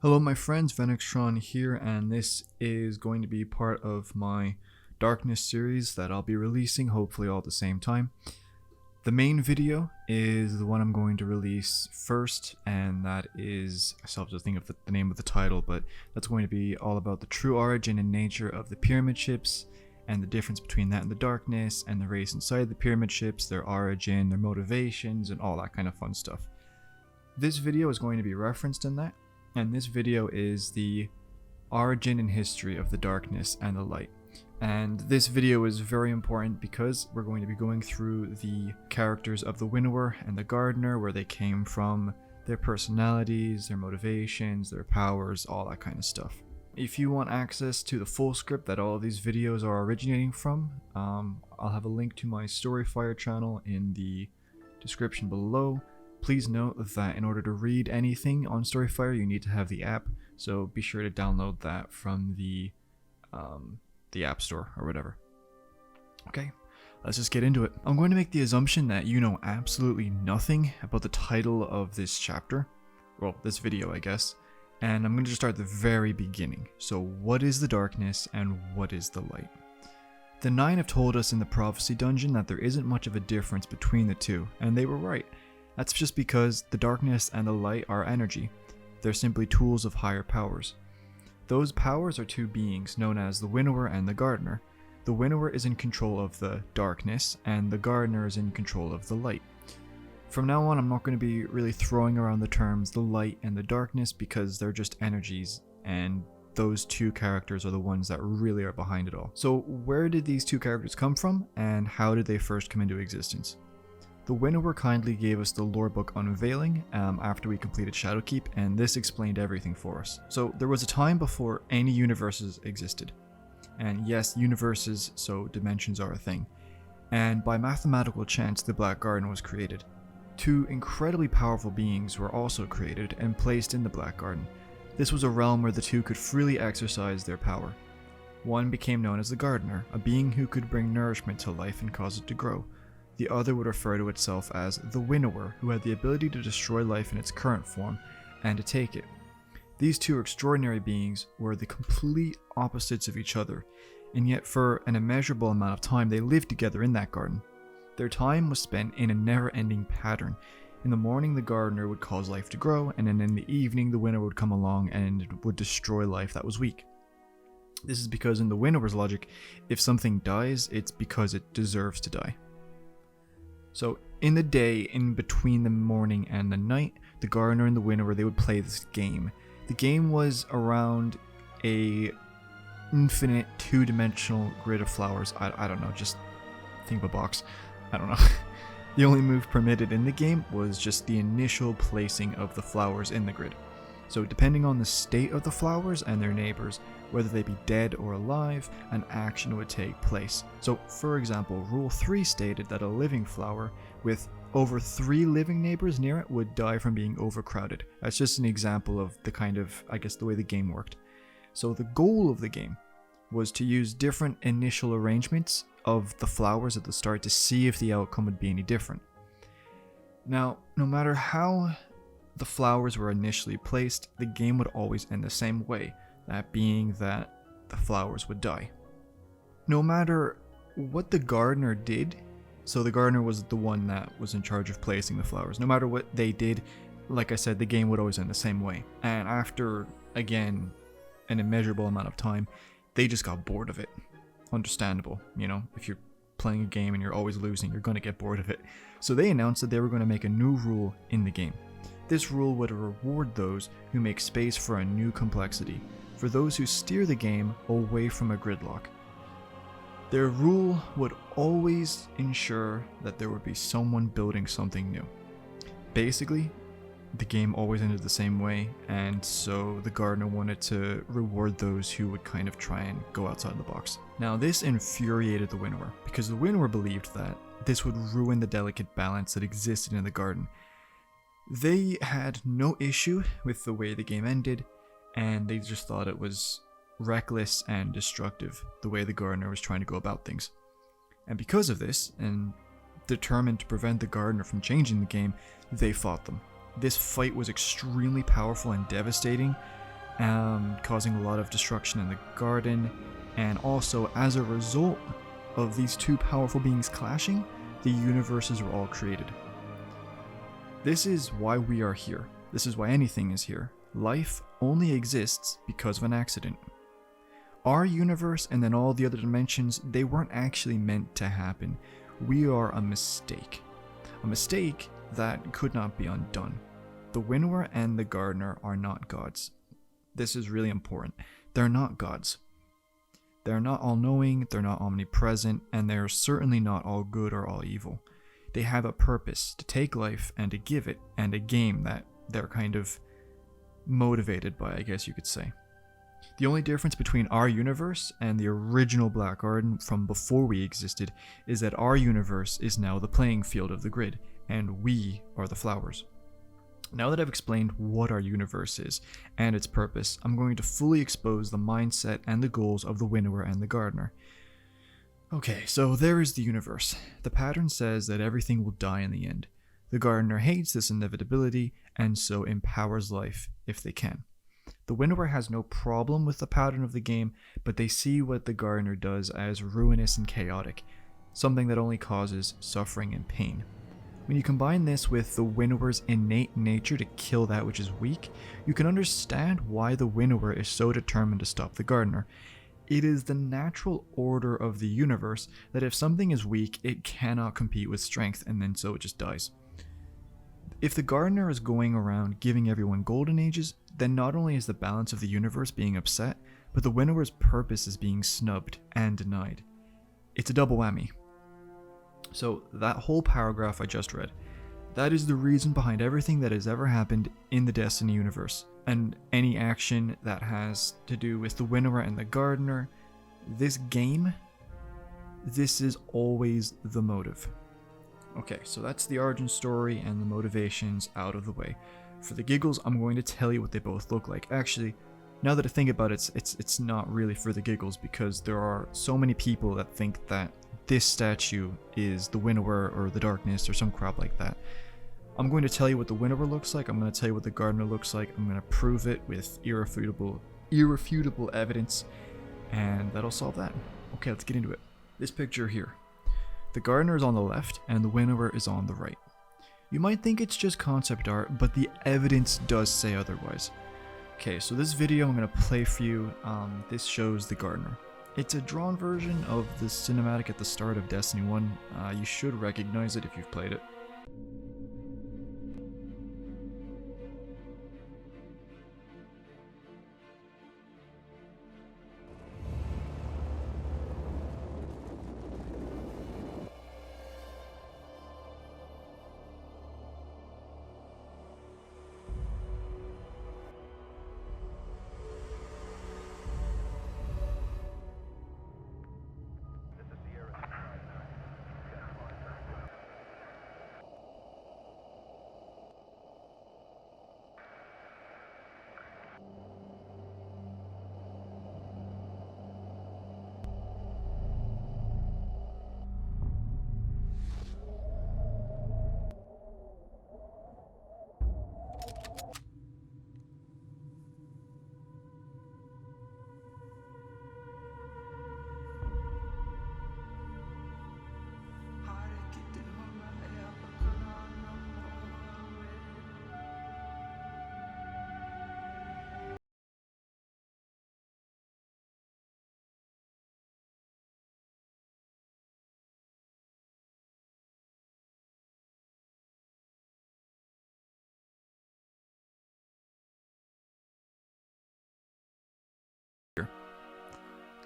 Hello my friends, Venextron here, and this is going to be part of my Darkness series that I'll be releasing hopefully all at the same time. The main video is the one I'm going to release first, and that is, I still have to think of the name of the title, but that's going to be all about the true origin and nature of the pyramid ships, and the difference between that and the Darkness, and the race inside the pyramid ships, their origin, their motivations, and all that kind of fun stuff. This video is going to be referenced in that, and this video is the origin and history of the Darkness and the light. And this video is very important because we're going to be going through the characters of the Winnower and the Gardener, where they came from, their personalities, their motivations, their powers, all that kind of stuff. If you want access to the full script that all of these videos are originating from, I'll have a link to my Storyfire channel in the description below. Please note that in order to read anything on Storyfire, you need to have the app, so be sure to download that from the App Store or whatever. Okay, let's just get into it. I'm going to make the assumption that you know absolutely nothing about the title of this chapter, well, this video, I guess, and I'm going to just start at the very beginning. So what is the Darkness and what is the light? The Nine have told us in the Prophecy Dungeon that there isn't much of a difference between the two, and they were right. That's just because the Darkness and the light are energy. They're simply tools of higher powers. Those powers are two beings known as the Winnower and the Gardener. The Winnower is in control of the Darkness, and the Gardener is in control of the light. From now on, I'm not going to be really throwing around the terms the light and the Darkness because they're just energies, and those two characters are the ones that really are behind it all. So where did these two characters come from, and how did they first come into existence? The Winnower kindly gave us the lore book Unveiling after we completed Shadowkeep, and this explained everything for us. So there was a time before any universes existed. And yes, universes, so dimensions are a thing. And by mathematical chance, the Black Garden was created. Two incredibly powerful beings were also created and placed in the Black Garden. This was a realm where the two could freely exercise their power. One became known as the Gardener, a being who could bring nourishment to life and cause it to grow. The other would refer to itself as the Winnower, who had the ability to destroy life in its current form and to take it. These two extraordinary beings were the complete opposites of each other, and yet for an immeasurable amount of time they lived together in that garden. Their time was spent in a never-ending pattern. In the morning the Gardener would cause life to grow, and then in the evening the Winnower would come along and would destroy life that was weak. This is because in the Winnower's logic, if something dies, it's because it deserves to die. So in the day, in between the morning and the night, the Gardener and the Winnower, they would play this game. The game was around a infinite two-dimensional grid of flowers. I don't know, just think of a box. I don't know. The only move permitted in the game was just the initial placing of the flowers in the grid. So depending on the state of the flowers and their neighbors, whether they be dead or alive, an action would take place. So for example, Rule 3 stated that a living flower with over 3 living neighbors near it would die from being overcrowded. That's just an example of the kind of, I guess, the way the game worked. So the goal of the game was to use different initial arrangements of the flowers at the start to see if the outcome would be any different. Now, no matter how the flowers were initially placed, the game would always end the same way, that being that the flowers would die. No matter what the Gardener did, so the Gardener was the one that was in charge of placing the flowers, no matter what they did, like I said, the game would always end the same way. And after, again, an immeasurable amount of time, they just got bored of it. Understandable, you know, if you're playing a game and you're always losing, you're going to get bored of it. So they announced that they were going to make a new rule in the game. This rule would reward those who make space for a new complexity, for those who steer the game away from a gridlock. Their rule would always ensure that there would be someone building something new. Basically, the game always ended the same way, and so the Gardener wanted to reward those who would kind of try and go outside the box. Now this infuriated the Winnower, because the Winnower believed that this would ruin the delicate balance that existed in the garden. They had no issue with the way the game ended, and they just thought it was reckless and destructive, the way the Gardener was trying to go about things. And because of this, and determined to prevent the Gardener from changing the game, they fought them. This fight was extremely powerful and devastating, causing a lot of destruction in the garden, and also as a result of these two powerful beings clashing, the universes were all created. This is why we are here. This is why anything is here. Life only exists because of an accident. Our universe and then all the other dimensions, they weren't actually meant to happen. We are a mistake. A mistake that could not be undone. The Winnower and the Gardener are not gods. This is really important. They're not gods. They're not all-knowing, they're not omnipresent, and they're certainly not all good or all evil. They have a purpose to take life and to give it, and a game that they're kind of motivated by, I guess you could say. The only difference between our universe and the original Black Garden from before we existed is that our universe is now the playing field of the grid, and we are the flowers. Now that I've explained what our universe is and its purpose, I'm going to fully expose the mindset and the goals of the Winnower and the Gardener. Okay, so there is the universe. The pattern says that everything will die in the end. The Gardener hates this inevitability and so empowers life if they can. The Winnower has no problem with the pattern of the game, but they see what the Gardener does as ruinous and chaotic, something that only causes suffering and pain. When you combine this with the Winnower's innate nature to kill that which is weak, you can understand why the Winnower is so determined to stop the Gardener. It is the natural order of the universe that if something is weak, it cannot compete with strength, and then so it just dies. If the Gardener is going around giving everyone golden ages, then not only is the balance of the universe being upset, but the Winnower's purpose is being snubbed and denied. It's a double whammy. So that whole paragraph I just read, that is the reason behind everything that has ever happened in the Destiny universe, and any action that has to do with the Winnower and the Gardener. This game, this is always the motive. Okay, so that's the origin story and the motivations out of the way. For the giggles, I'm going to tell you what they both look like. Actually, now that I think about it, it's not really for the giggles, because there are so many people that think that this statue is the Winnower or the Darkness or some crap like that. I'm going to tell you what the Winnower looks like, I'm going to tell you what the Gardener looks like, I'm going to prove it with irrefutable evidence, and that'll solve that. Okay, let's get into it. This picture here. The Gardener is on the left and the Winnower is on the right. You might think it's just concept art, but the evidence does say otherwise. Okay, so this video I'm going to play for you, this shows the Gardener. It's a drawn version of the cinematic at the start of Destiny 1. You should recognize it if you've played it.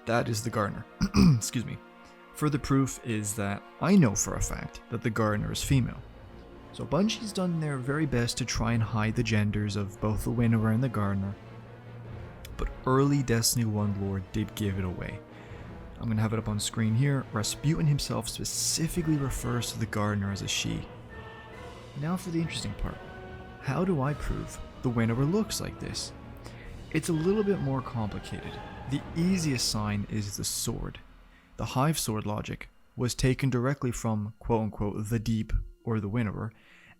That is the Gardener. Excuse me. Further proof is that I know for a fact that the Gardener is female. So Bungie's done their very best to try and hide the genders of both the Winnower and the Gardener, but early Destiny 1 lore did give it away. I'm going to have it up on screen here. Rasputin himself specifically refers to the Gardener as a she. Now for the interesting part. How do I prove the Winnower looks like this? It's a little bit more complicated. The easiest sign is the sword. The Hive sword logic was taken directly from quote-unquote the Deep or the Winnower,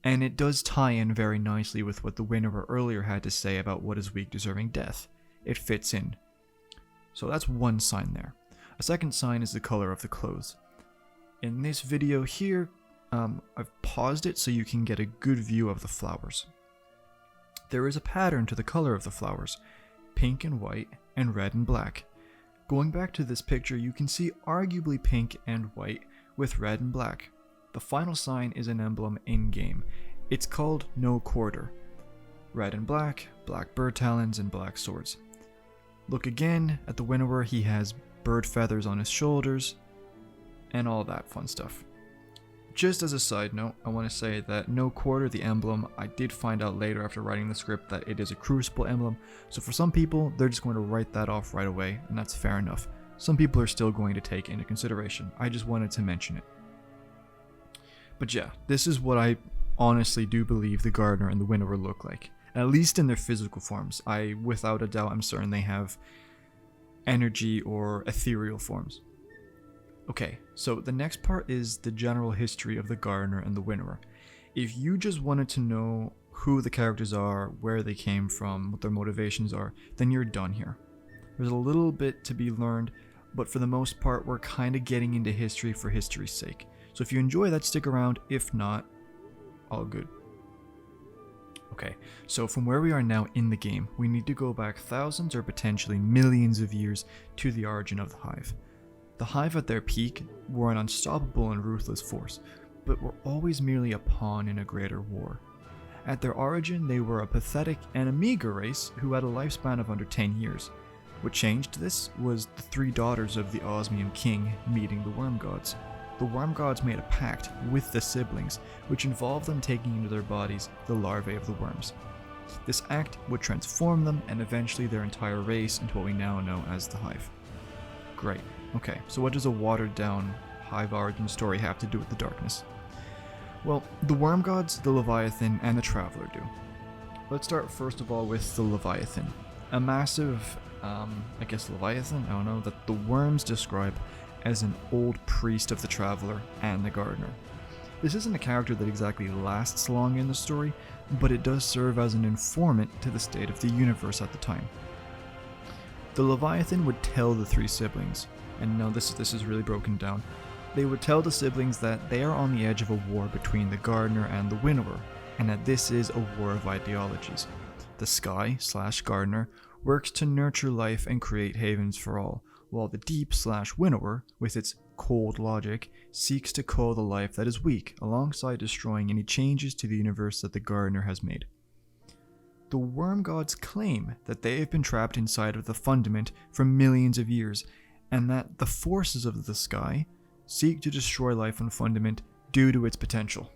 and it does tie in very nicely with what the Winnower earlier had to say about what is weak deserving death. it fits in. So that's one sign there. A second sign is the color of the clothes. In this video here, I've paused it so you can get a good view of the flowers. There is a pattern to the color of the flowers, pink and white and red and black. Going back to this picture, you can see arguably pink and white with red and black. The final sign is an emblem in-game. It's called No Quarter. Red and black bird talons and black swords. Look again at the Winnower, he has bird feathers on his shoulders, and all that fun stuff. Just as a side note, I want to say that No Quarter, the emblem, I did find out later after writing the script that it is a Crucible emblem, so for some people, they're just going to write that off right away, and that's fair enough. Some people are still going to take into consideration. I just wanted to mention it. But yeah, this is what I honestly do believe the Gardener and the Winnower look like, at least in their physical forms. Without a doubt, I'm certain they have energy or ethereal forms. Okay, so the next part is the general history of the Gardener and the Winnower. If you just wanted to know who the characters are, where they came from, what their motivations are, then you're done here. There's a little bit to be learned, but for the most part, we're kind of getting into history for history's sake. So if you enjoy that, stick around. If not, all good. Okay, so from where we are now in the game, we need to go back thousands or potentially millions of years to the origin of the Hive. The Hive at their peak were an unstoppable and ruthless force, but were always merely a pawn in a greater war. At their origin, they were a pathetic and a meager race who had a lifespan of under 10 years. What changed this was the three daughters of the Osmium King meeting the Worm Gods. The Worm Gods made a pact with the siblings, which involved them taking into their bodies the larvae of the worms. This act would transform them and eventually their entire race into what we now know as the Hive. Great. Okay, so what does a watered down Hive origin story have to do with the darkness? Well, the Worm Gods, the Leviathan, and the Traveler do. Let's start first of all with the Leviathan. A massive, Leviathan, that the worms describe as an old priest of the Traveler and the Gardener. This isn't a character that exactly lasts long in the story, but it does serve as an informant to the state of the universe at the time. The Leviathan would tell the three siblings, and no, this is really broken down. They would tell the siblings that they are on the edge of a war between the Gardener and the Winnower, and that this is a war of ideologies. The Sky/Gardener works to nurture life and create havens for all, while the Deep/Winnower, with its cold logic, seeks to cull the life that is weak, alongside destroying any changes to the universe that the Gardener has made. The Worm Gods claim that they have been trapped inside of the Fundament for millions of years, and that the forces of the sky seek to destroy life on Fundament due to its potential.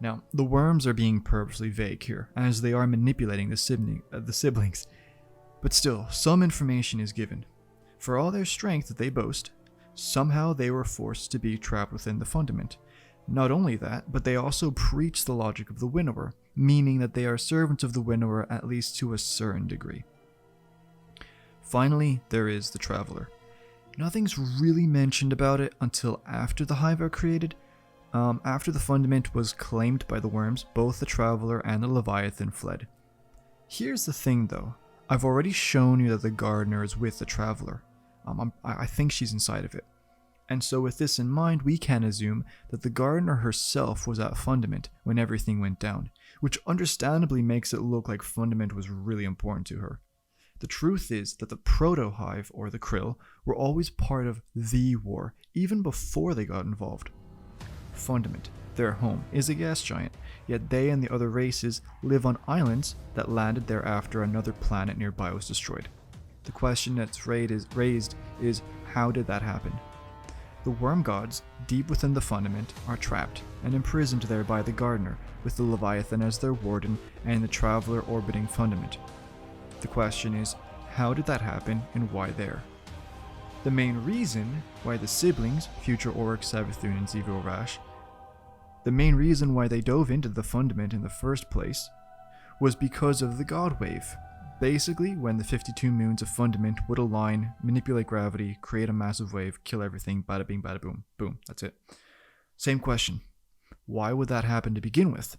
Now, the worms are being purposely vague here, as they are manipulating the siblings, but still, some information is given. For all their strength that they boast, somehow they were forced to be trapped within the Fundament. Not only that, but they also preach the logic of the Winnower, meaning that they are servants of the Winnower at least to a certain degree. Finally, there is the Traveler. Nothing's really mentioned about it until after the Hive are created. After the Fundament was claimed by the worms, both the Traveler and the Leviathan fled. Here's the thing though, I've already shown you that the Gardener is with the Traveler. I think she's inside of it. And so with this in mind, we can assume that the Gardener herself was at Fundament when everything went down, which understandably makes it look like Fundament was really important to her. The truth is that the Proto-Hive, or the Krill, were always part of the war, even before they got involved. Fundament, their home, is a gas giant, yet they and the other races live on islands that landed there after another planet nearby was destroyed. The question that's raised is, how did that happen? The Worm Gods, deep within the Fundament, are trapped and imprisoned there by the Gardener, with the Leviathan as their warden and the Traveler orbiting Fundament. The question is, how did that happen and why there? The main reason why the siblings, future Oryx, Savathun, and Zevil-Rash, the main reason why they dove into the Fundament in the first place was because of the God Wave. Basically, when the 52 moons of Fundament would align, manipulate gravity, create a massive wave, kill everything, bada bing, bada boom, boom, that's it. Same question. Why would that happen to begin with?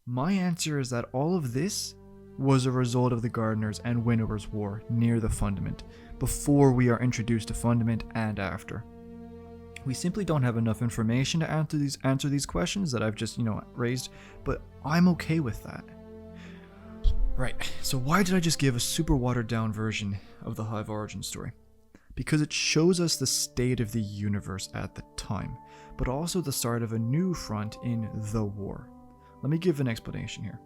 My answer is that all of this was a result of the Gardeners and Winnowers' war near the Fundament, before we are introduced to Fundament and after. We simply don't have enough information to answer these questions that I've just, raised, but I'm okay with that. Right, so why did I just give a super watered down version of the Hive origin story? Because it shows us the state of the universe at the time, but also the start of a new front in the war. Let me give an explanation here.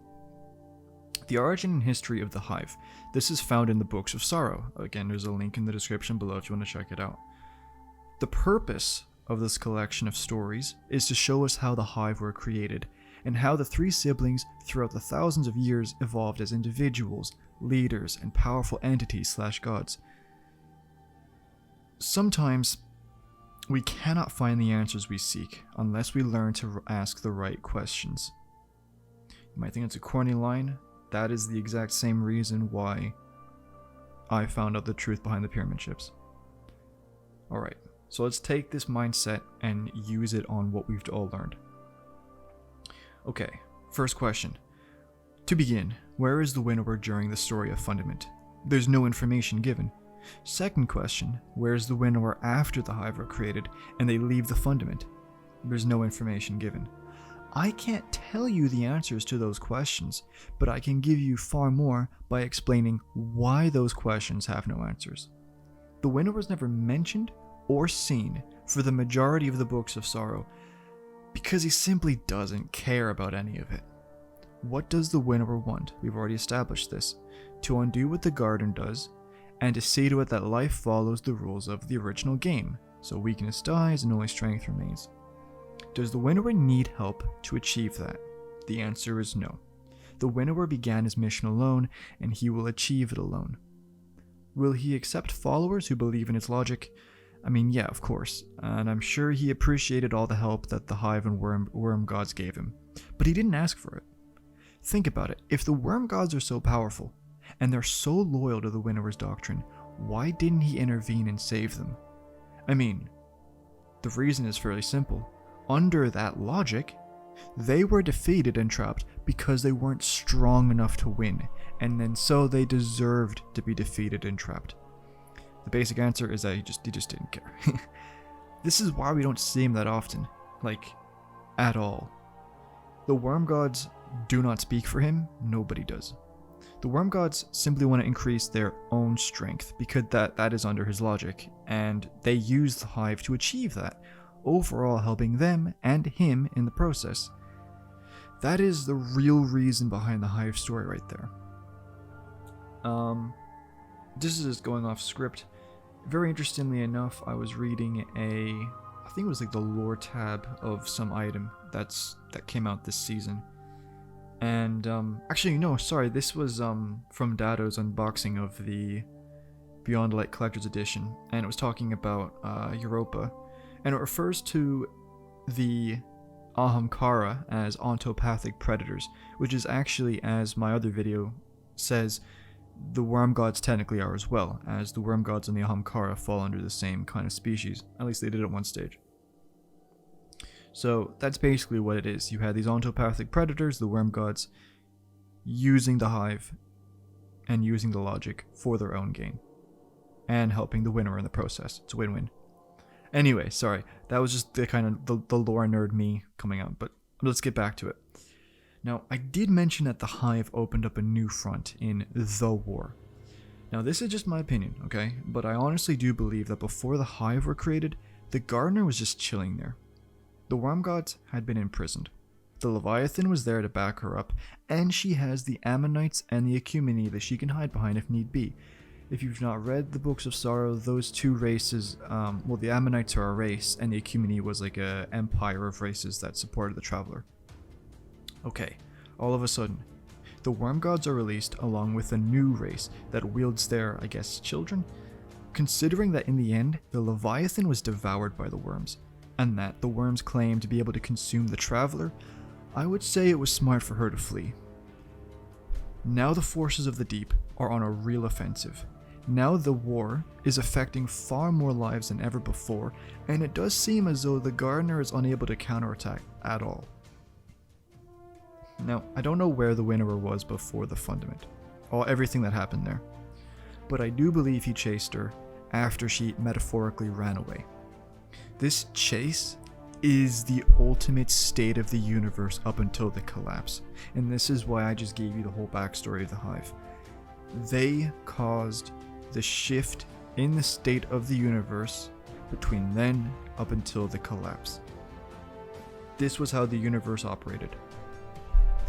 The origin and history of the Hive. This is found in the Books of Sorrow. Again, there's a link in the description below if you want to check it out. The purpose of this collection of stories is to show us how the Hive were created, and how the three siblings throughout the thousands of years evolved as individuals, leaders, and powerful entities / gods. Sometimes we cannot find the answers we seek unless we learn to ask the right questions. You might think it's a corny line. That is the exact same reason why I found out the truth behind the pyramid ships. Alright, so let's take this mindset and use it on what we've all learned. Okay, first question. To begin, where is the Winnower during the story of Fundament? There's no information given. Second question, where is the Winnower after the Hive were created and they leave the Fundament? There's no information given. I can't tell you the answers to those questions, but I can give you far more by explaining why those questions have no answers. The Winnower is never mentioned or seen for the majority of the Books of Sorrow because he simply doesn't care about any of it. What does the Winnower want? We've already established this. To undo what the Garden does, and to see to it that life follows the rules of the original game, so weakness dies and only strength remains. Does the Winnower need help to achieve that? The answer is no. The Winnower began his mission alone, and he will achieve it alone. Will he accept followers who believe in his logic? I mean, yeah, of course, and I'm sure he appreciated all the help that the Hive and Worm gods gave him, but he didn't ask for it. Think about it, if the Worm gods are so powerful, and they're so loyal to the Winnower's doctrine, why didn't he intervene and save them? I mean, the reason is fairly simple. Under that logic, they were defeated and trapped because they weren't strong enough to win, and then so they deserved to be defeated and trapped. The basic answer is that he just didn't care. This is why we don't see him that often, at all. The Worm gods do not speak for him, nobody does. The Worm gods simply want to increase their own strength because that is under his logic, and they use the Hive to achieve that, overall helping them and him in the process. That is the real reason behind the Hive story right there. This is just going off script. Very interestingly enough, I was reading I think it was the lore tab of some item that came out this season. And actually no, sorry, this was from Dado's unboxing of the Beyond Light Collector's Edition, and it was talking about Europa, and it refers to the Ahamkara as ontopathic predators, which is actually, as my other video says, the Worm gods technically are as well, as the Worm gods and the Ahamkara fall under the same kind of species. At least they did at one stage. So that's basically what it is. You had these ontopathic predators, the Worm gods, using the Hive and using the logic for their own gain, and helping the Winnower in the process. It's a win-win. Anyway, sorry, that was just the kind of the lore nerd me coming out, but let's get back to it. Now, I did mention that the Hive opened up a new front in the war. Now, this is just my opinion, okay? But I honestly do believe that before the Hive were created, the Gardener was just chilling there. The Worm gods had been imprisoned. The Leviathan was there to back her up, and she has the Ammonites and the Ecumeni that she can hide behind if need be. If you've not read the Books of Sorrow, those two races, the Ammonites are a race, and the Ecumeni was like a empire of races that supported the Traveler. Okay, all of a sudden, the Worm gods are released along with a new race that wields their, children? Considering that in the end, the Leviathan was devoured by the worms, and that the worms claimed to be able to consume the Traveler, I would say it was smart for her to flee. Now the forces of the deep are on a real offensive. Now the war is affecting far more lives than ever before, and it does seem as though the Gardener is unable to counterattack at all. Now, I don't know where the Winnower was before the Fundament. everything that happened there. But I do believe he chased her after she metaphorically ran away. This chase is the ultimate state of the universe up until the collapse, and this is why I just gave you the whole backstory of the Hive. They caused the shift in the state of the universe between then up until the collapse. This was how the universe operated.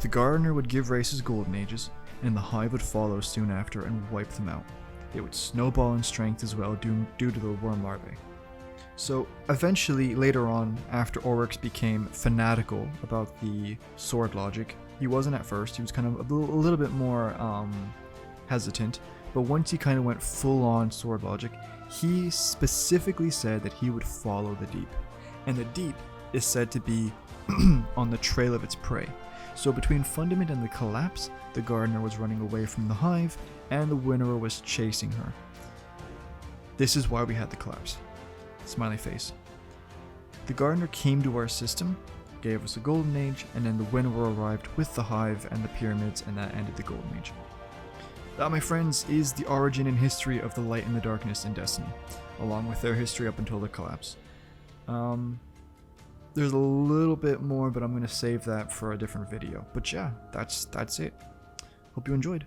The Gardener would give races golden ages, and the Hive would follow soon after and wipe them out. They would snowball in strength as well due to the worm larvae. So eventually, later on, after Oryx became fanatical about the sword logic, he wasn't at first, he was kind of a little bit more hesitant, but once he kind of went full on sword logic, he specifically said that he would follow the deep. And the deep is said to be on the trail of its prey. So between Fundament and the collapse, the Gardener was running away from the Hive, and the Winnower was chasing her. This is why we had the collapse. Smiley face. The Gardener came to our system, gave us a golden age, and then the Winnower arrived with the Hive and the pyramids, and that ended the golden age. That, my friends, is the origin and history of the light and the darkness in Destiny, along with their history up until the collapse. There's a little bit more, but I'm going to save that for a different video. But yeah, that's it. Hope you enjoyed.